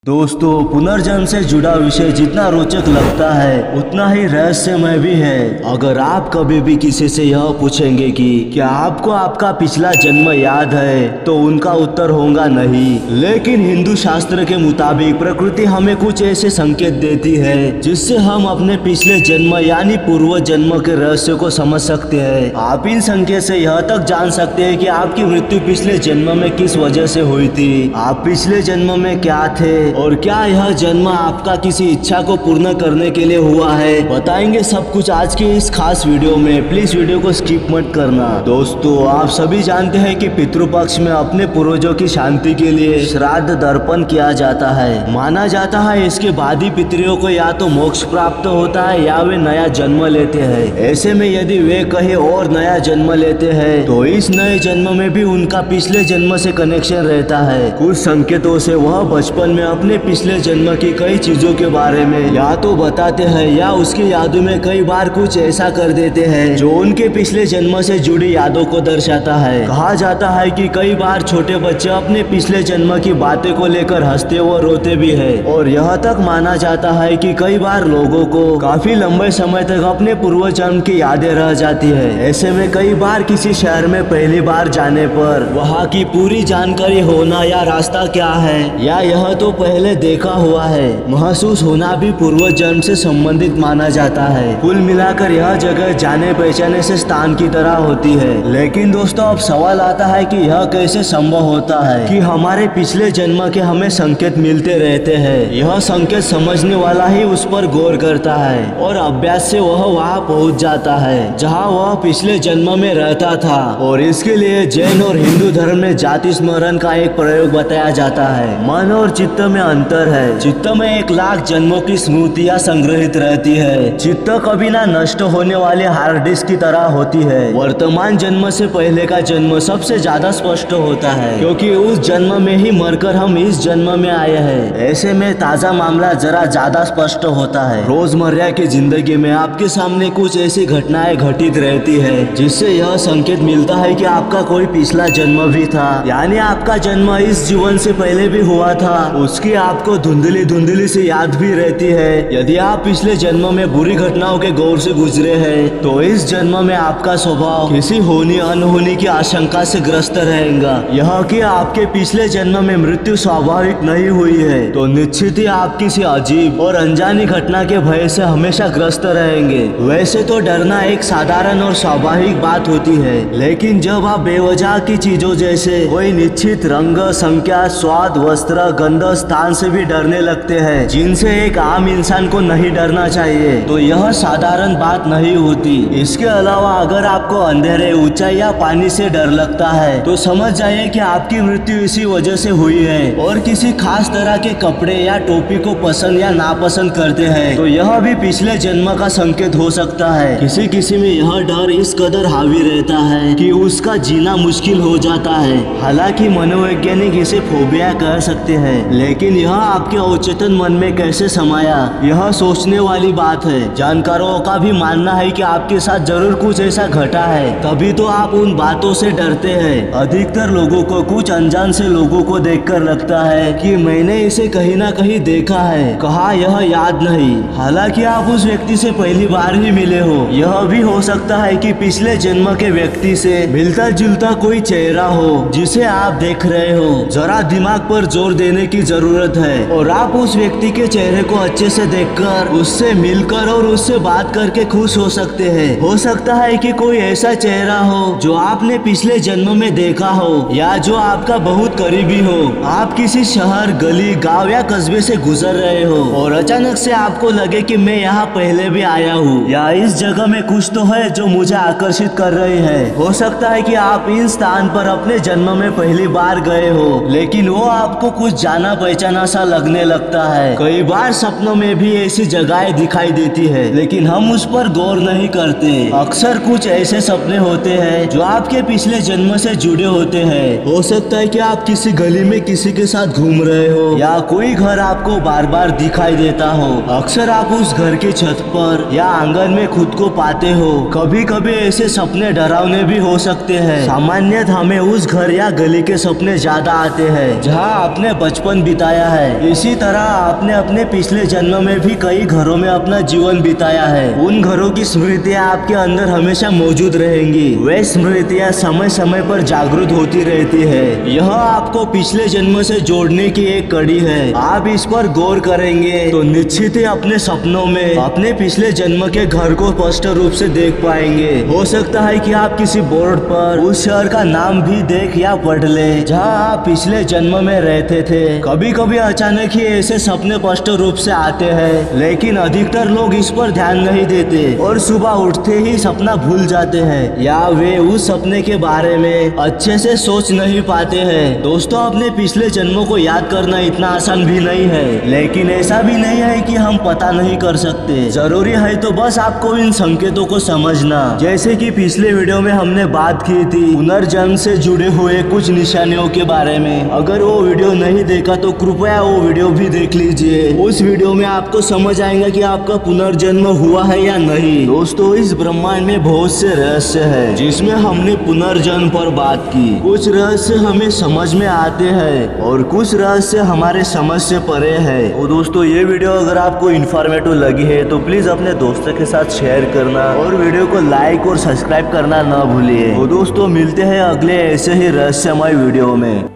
दोस्तों, पुनर्जन्म से जुड़ा विषय जितना रोचक लगता है उतना ही रहस्यमय भी है। अगर आप कभी भी किसी से यह पूछेंगे कि क्या आपको आपका पिछला जन्म याद है, तो उनका उत्तर होगा नहीं। लेकिन हिंदू शास्त्र के मुताबिक प्रकृति हमें कुछ ऐसे संकेत देती है जिससे हम अपने पिछले जन्म यानी पूर्व जन्म के रहस्य को समझ सकते हैं। आप इन संकेत से यह तक जान सकते हैं कि आपकी मृत्यु पिछले जन्म में किस वजह से हुई थी, आप पिछले जन्म में क्या थे और क्या यह जन्म आपका किसी इच्छा को पूर्ण करने के लिए हुआ है। बताएंगे सब कुछ आज के इस खास वीडियो में। प्लीज वीडियो को स्किप मत करना। दोस्तों, आप सभी जानते हैं कि पितृपक्ष में अपने पूर्वजों की शांति के लिए श्राद्ध दर्पण किया जाता है। माना जाता है इसके बाद ही पितरों को या तो मोक्ष प्राप्त होता है या वे नया जन्म लेते हैं। ऐसे में यदि वे कहीं और नया जन्म लेते हैं तो इस नए जन्म में भी उनका पिछले जन्म से कनेक्शन रहता है। कुछ संकेतों से वह बचपन में अपने पिछले जन्म की कई चीजों के बारे में या तो बताते हैं या उसकी यादों में कई बार कुछ ऐसा कर देते हैं जो उनके पिछले जन्म से जुड़ी यादों को दर्शाता है। कहा जाता है कि कई बार छोटे बच्चे अपने पिछले जन्म की बातें को लेकर हंसते व रोते भी है, और यह तक माना जाता है कि कई बार लोगों को काफी लंबे समय तक अपने पूर्व जन्म की यादें रह जाती है। ऐसे में कई बार किसी शहर में पहली बार जाने पर वहाँ की पूरी जानकारी होना या रास्ता क्या है या यह तो पहले देखा हुआ है महसूस होना भी पूर्व जन्म से संबंधित माना जाता है। कुल मिलाकर यह जगह जाने पहचाने से स्थान की तरह होती है। लेकिन दोस्तों, अब सवाल आता है कि यह कैसे संभव होता है कि हमारे पिछले जन्म के हमें संकेत मिलते रहते हैं। यह संकेत समझने वाला ही उस पर गौर करता है और अभ्यास से वह वहाँ पहुँच जाता है जहाँ वह पिछले जन्म में रहता था। और इसके लिए जैन और हिंदू धर्म में जाति स्मरण का एक प्रयोग बताया जाता है। मन और चित्त में अंतर है। चित्त में 1,00,000 जन्मों की स्मृतियाँ संग्रहित रहती है। चित्त कभी ना नष्ट होने वाले हार्ड डिस्क की तरह होती है। वर्तमान जन्म से पहले का जन्म सबसे ज्यादा स्पष्ट होता है क्योंकि उस जन्म में ही मरकर हम इस जन्म में आए हैं। ऐसे में ताजा मामला जरा ज्यादा स्पष्ट होता है। रोजमर्रा की जिंदगी में आपके सामने कुछ ऐसी घटनाएं घटित रहती है जिससे यह संकेत मिलता है कि आपका कोई पिछला जन्म भी था, यानी आपका जन्म इस जीवन से पहले भी हुआ था। उसकी आपको धुंधली धुंधली से याद भी रहती है। यदि आप पिछले जन्म में बुरी घटनाओं के गौर से गुजरे हैं तो इस जन्म में आपका स्वभाव किसी होनी अनहोनी की आशंका से ग्रस्त रहेगा। यह कि आपके पिछले जन्म में मृत्यु स्वाभाविक नहीं हुई है तो निश्चित ही आप किसी अजीब और अनजानी घटना के भय से हमेशा ग्रस्त रहेंगे। वैसे तो डरना एक साधारण और स्वाभाविक बात होती है, लेकिन जब आप बेवजह की चीजों जैसे कोई निश्चित रंग, संख्या, स्वाद, वस्त्र, गंध, स्थान से भी डरने लगते हैं जिनसे एक आम इंसान को नहीं डरना चाहिए, तो यह साधारण बात नहीं होती। इसके अलावा अगर आपको अंधेरे, ऊंचाई या पानी से डर लगता है तो समझ जाइए कि आपकी मृत्यु इसी वजह से हुई है। और किसी खास तरह के कपड़े या टोपी को पसंद या नापसंद करते हैं तो यह भी पिछले जन्म का संकेत हो सकता है। किसी किसी में यह डर इस कदर हावी रहता है कि उसका जीना मुश्किल हो जाता है। हालांकि मनोवैज्ञानिक इसे फोबिया कह सकते हैं, लेकिन यह आपके अवचेतन मन में कैसे समाया यह सोचने वाली बात है। जानकारों का भी मानना है कि आपके साथ जरूर कुछ ऐसा घटा है, तभी तो आप उन बातों से डरते हैं। अधिकतर लोगों को कुछ अनजान से लोगों को देखकर लगता है कि मैंने इसे कहीं ना कहीं देखा है, कहा यह याद नहीं। हालांकि आप उस व्यक्ति से पहली बार ही मिले हो। यह भी हो सकता है कि पिछले जन्म के व्यक्ति से मिलता जुलता कोई चेहरा हो जिसे आप देख रहे हो। जरा दिमाग पर जोर देने की जरूरत है और आप उस व्यक्ति के चेहरे को अच्छे से देखकर उससे मिलकर और उससे बात करके खुश हो सकते हैं। हो सकता है कि कोई ऐसा चेहरा हो जो आपने पिछले जन्म में देखा हो या जो आपका बहुत करीबी हो। आप किसी शहर, गली, गांव या कस्बे से गुजर रहे हो और अचानक से आपको लगे कि मैं यहाँ पहले भी आया हूँ या इस जगह में कुछ तो है जो मुझे आकर्षित कर रही है। हो सकता है कि आप इन स्थान पर अपने जन्म में पहली बार गए हो, लेकिन वो आपको कुछ जाना पहचाना सा लगने लगता है। कई बार सपनों में भी ऐसी जगहें दिखाई देती है, लेकिन हम उस पर गौर नहीं करते। अक्सर कुछ ऐसे सपने होते हैं जो आपके पिछले जन्म से जुड़े होते हैं। हो सकता है कि आप किसी गली में किसी के साथ घूम रहे हो या कोई घर आपको बार बार दिखाई देता हो। अक्सर आप उस घर की छत पर या आंगन में खुद को पाते हो। कभी कभी ऐसे सपने डरावने भी हो सकते हैं। सामान्यतः हमें उस घर या गली के सपने ज्यादा आते हैं जहाँ आपने बचपन बिताया बताया है। इसी तरह आपने अपने पिछले जन्म में भी कई घरों में अपना जीवन बिताया है। उन घरों की स्मृतियाँ आपके अंदर हमेशा मौजूद रहेंगी। वे स्मृतियाँ समय समय पर जागृत होती रहती है। यह आपको पिछले जन्म से जोड़ने की एक कड़ी है। आप इस पर गौर करेंगे तो निश्चित ही अपने सपनों में अपने पिछले जन्म के घर को स्पष्ट रूप से देख पाएंगे। हो सकता है कि आप किसी बोर्ड पर उस शहर का नाम भी देख या पढ़ ले जहां आप पिछले जन्म में रहते थे। कभी कभी अचानक ही ऐसे सपने स्पष्ट रूप से आते हैं, लेकिन अधिकतर लोग इस पर ध्यान नहीं देते और सुबह उठते ही सपना भूल जाते हैं या वे उस सपने के बारे में अच्छे से सोच नहीं पाते हैं। दोस्तों, अपने पिछले जन्मों को याद करना इतना आसान भी नहीं है, लेकिन ऐसा भी नहीं है कि हम पता नहीं कर सकते। जरूरी है तो बस आपको इन संकेतों को समझना। जैसे कि पिछले वीडियो में हमने बात की थी पुनर्जन्म से जुड़े हुए कुछ निशानियों के बारे में। अगर वो वीडियो नहीं देखा तो कृपया वो वीडियो भी देख लीजिए। उस वीडियो में आपको समझ आएगा कि आपका पुनर्जन्म हुआ है या नहीं। दोस्तों, इस ब्रह्मांड में बहुत से रहस्य है जिसमें हमने पुनर्जन्म पर बात की। कुछ रहस्य हमें समझ में आते हैं और कुछ रहस्य हमारे समझ से परे है। तो दोस्तों, ये वीडियो अगर आपको इन्फॉर्मेटिव लगी है तो प्लीज अपने दोस्तों के साथ शेयर करना और वीडियो को लाइक और सब्सक्राइब करना न भूलिए। तो दोस्तों, मिलते हैं अगले ऐसे ही रहस्यमय वीडियो में।